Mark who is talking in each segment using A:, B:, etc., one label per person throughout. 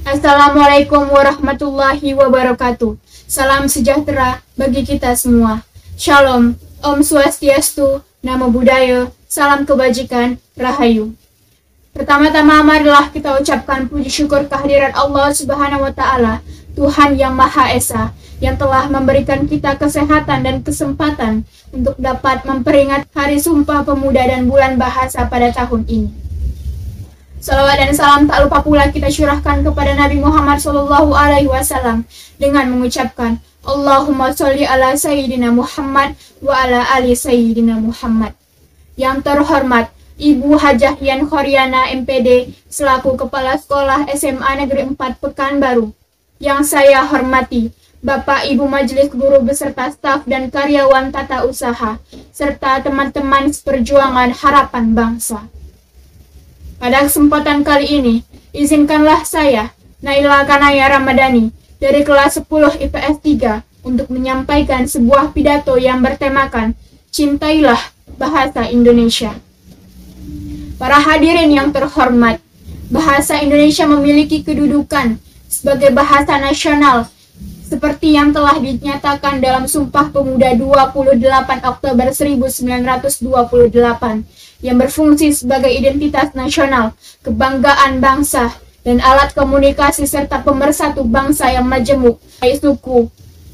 A: Assalamualaikum warahmatullahi wabarakatuh. Salam sejahtera bagi kita semua. Shalom, Om Swastiastu, Namo Buddhaya, salam kebajikan, Rahayu. Pertama-tama marilah kita ucapkan puji syukur kehadirat Allah Subhanahu wa Ta'ala, Tuhan yang Maha Esa, yang telah memberikan kita kesehatan dan kesempatan untuk dapat memperingat Hari Sumpah Pemuda dan Bulan Bahasa pada tahun ini. Salawat dan salam tak lupa pula kita curahkan kepada Nabi Muhammad SAW dengan mengucapkan Allahumma sholli ala Sayyidina Muhammad wa ala ali Sayyidina Muhammad. Yang terhormat Ibu Hajah Yan Khoryana MPD selaku Kepala Sekolah SMA Negeri 4 Pekanbaru. Yang saya hormati Bapak Ibu Majelis Guru beserta staf dan karyawan tata usaha serta teman-teman seperjuangan harapan bangsa. Pada kesempatan kali ini, izinkanlah saya, Naila Kanaya Ramadhani, dari kelas 10 IPS 3, untuk menyampaikan sebuah pidato yang bertemakan Cintailah Bahasa Indonesia. Para hadirin yang terhormat, bahasa Indonesia memiliki kedudukan sebagai bahasa nasional, seperti yang telah dinyatakan dalam Sumpah Pemuda 28 Oktober 1928, yang berfungsi sebagai identitas nasional, kebanggaan bangsa, dan alat komunikasi serta pemersatu bangsa yang majemuk, baik suku,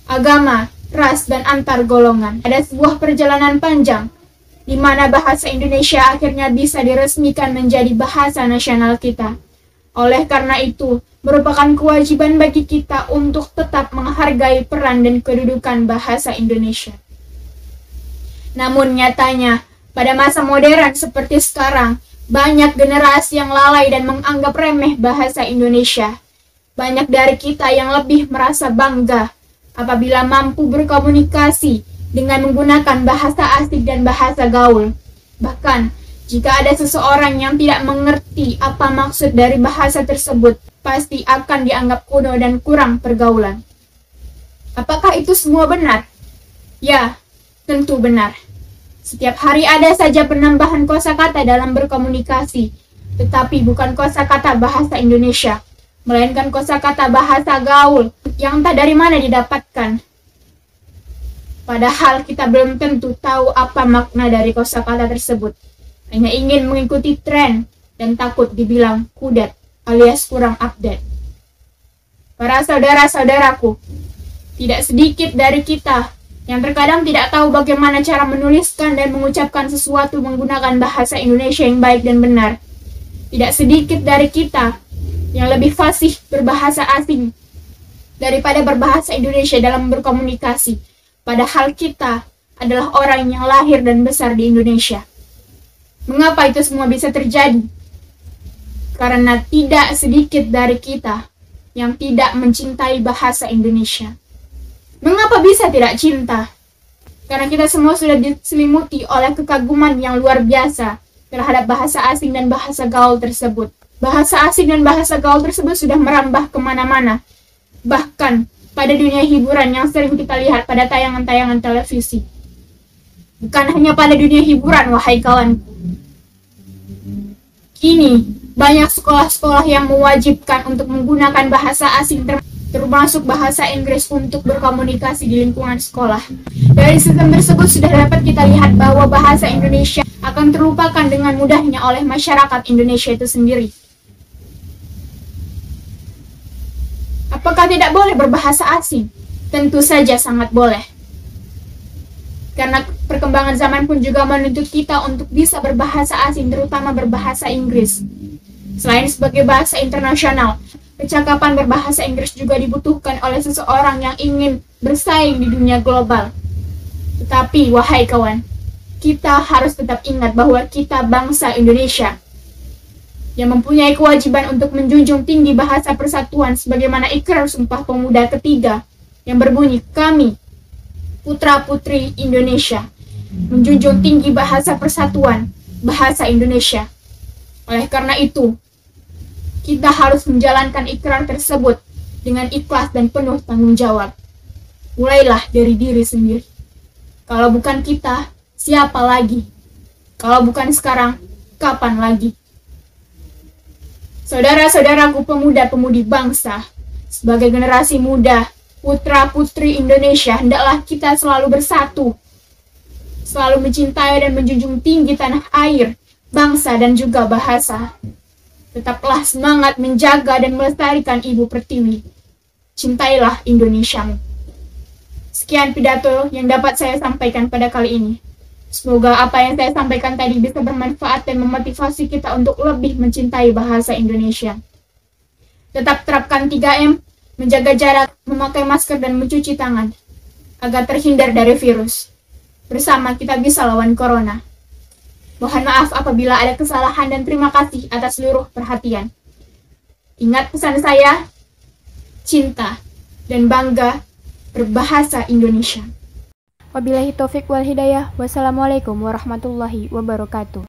A: agama, ras, dan antar golongan. Ada sebuah perjalanan panjang, di mana bahasa Indonesia akhirnya bisa diresmikan menjadi bahasa nasional kita. Oleh karena itu, merupakan kewajiban bagi kita untuk tetap menghargai peran dan kedudukan bahasa Indonesia. Namun nyatanya, pada masa modern seperti sekarang, banyak generasi yang lalai dan menganggap remeh bahasa Indonesia. Banyak dari kita yang lebih merasa bangga apabila mampu berkomunikasi dengan menggunakan bahasa asing dan bahasa gaul. Bahkan, jika ada seseorang yang tidak mengerti apa maksud dari bahasa tersebut, pasti akan dianggap kuno dan kurang pergaulan. Apakah itu semua benar? Ya, tentu benar. Setiap hari ada saja penambahan kosakata dalam berkomunikasi, tetapi bukan kosakata bahasa Indonesia, melainkan kosakata bahasa gaul yang entah dari mana didapatkan. Padahal kita belum tentu tahu apa makna dari kosakata tersebut. Hanya ingin mengikuti tren dan takut dibilang kudet alias kurang update. Para saudara-saudaraku, tidak sedikit dari kita yang terkadang tidak tahu bagaimana cara menuliskan dan mengucapkan sesuatu menggunakan bahasa Indonesia yang baik dan benar. Tidak sedikit dari kita yang lebih fasih berbahasa asing daripada berbahasa Indonesia dalam berkomunikasi. Padahal kita adalah orang yang lahir dan besar di Indonesia. Mengapa itu semua bisa terjadi? Karena tidak sedikit dari kita yang tidak mencintai bahasa Indonesia. Mengapa bisa tidak cinta? Karena kita semua sudah diselimuti oleh kekaguman yang luar biasa terhadap bahasa asing dan bahasa gaul tersebut. Bahasa asing dan bahasa gaul tersebut sudah merambah kemana-mana. Bahkan pada dunia hiburan yang sering kita lihat pada tayangan-tayangan televisi. Bukan hanya pada dunia hiburan, wahai kawan. Kini, banyak sekolah-sekolah yang mewajibkan untuk menggunakan bahasa asing termasuk bahasa Inggris untuk berkomunikasi di lingkungan sekolah. Dari sistem tersebut sudah dapat kita lihat bahwa bahasa Indonesia akan terlupakan dengan mudahnya oleh masyarakat Indonesia itu sendiri. Apakah tidak boleh berbahasa asing? Tentu saja sangat boleh. Karena perkembangan zaman pun juga menuntut kita untuk bisa berbahasa asing, terutama berbahasa Inggris. Selain sebagai bahasa internasional, kecakapan berbahasa Inggris juga dibutuhkan oleh seseorang yang ingin bersaing di dunia global. Tetapi, wahai kawan, kita harus tetap ingat bahwa kita bangsa Indonesia yang mempunyai kewajiban untuk menjunjung tinggi bahasa persatuan sebagaimana Ikrar Sumpah Pemuda ketiga yang berbunyi, kami, putra-putri Indonesia, menjunjung tinggi bahasa persatuan, bahasa Indonesia. Oleh karena itu, kita harus menjalankan ikrar tersebut dengan ikhlas dan penuh tanggung jawab. Mulailah dari diri sendiri. Kalau bukan kita, siapa lagi? Kalau bukan sekarang, kapan lagi? Saudara-saudaraku pemuda-pemudi bangsa, sebagai generasi muda, putra-putri Indonesia, hendaklah kita selalu bersatu, selalu mencintai dan menjunjung tinggi tanah air, bangsa dan juga bahasa. Tetaplah semangat menjaga dan melestarikan Ibu Pertiwi. Cintailah Indonesiamu. Sekian pidato yang dapat saya sampaikan pada kali ini. Semoga apa yang saya sampaikan tadi bisa bermanfaat dan memotivasi kita untuk lebih mencintai bahasa Indonesia. Tetap terapkan 3M, menjaga jarak, memakai masker dan mencuci tangan, agar terhindar dari virus. Bersama kita bisa lawan corona. Mohon maaf apabila ada kesalahan dan terima kasih atas seluruh perhatian. Ingat pesan saya, cinta dan bangga berbahasa Indonesia.
B: Wabillahi taufik wal hidayah. Wassalamualaikum warahmatullahi wabarakatuh.